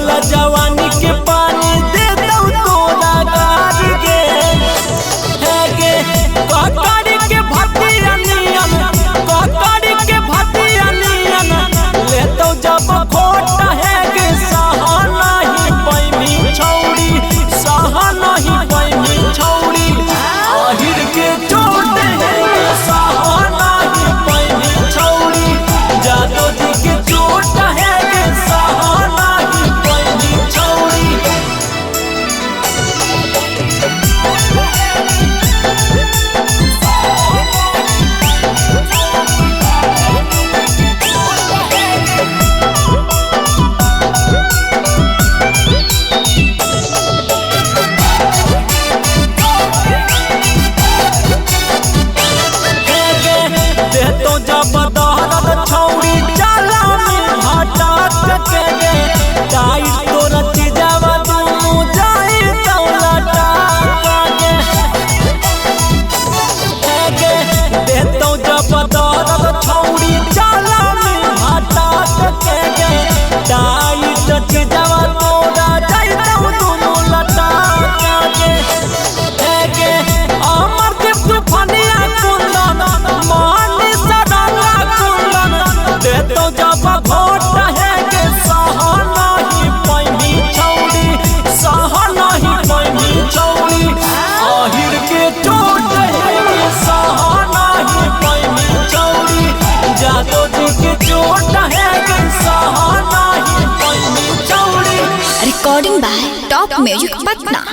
चढ़ल जवानी के पानी दे दो तोरा गार गे है गे ककड़ी के भतिया नियन ककड़ी के भतिया नियन ले तो जब खोट है गे सहा नहीं पैनी छौड़ी सहा नहीं पैनी छौड़ी आहिर के चोट है गे सहा नहीं पैनी छौड़ी जादो जी के चोट है गे सहा नहीं पैनी छौड़ी तो जब दहरत छौड़ी जाला में हटात के गे टाइट तोरा चिजावा दुनु जाई तो लटाक गे दे तो जब दहरत छौड़ी जाला में हटात के गे टाइट चिजावा तोरा जाई तो दुनु लटाक गे अमर के तूफानिया कुंदन तो जब भोट है गे सहा नहीं पैनी छौड़ी सहा नहीं पैनी छौड़ी आहिर के चोट है गे सहा नहीं पैनी छौड़ी जादो जी के चोट है गे सहा नहीं पैनी छौड़ी। Recording by top music Patna.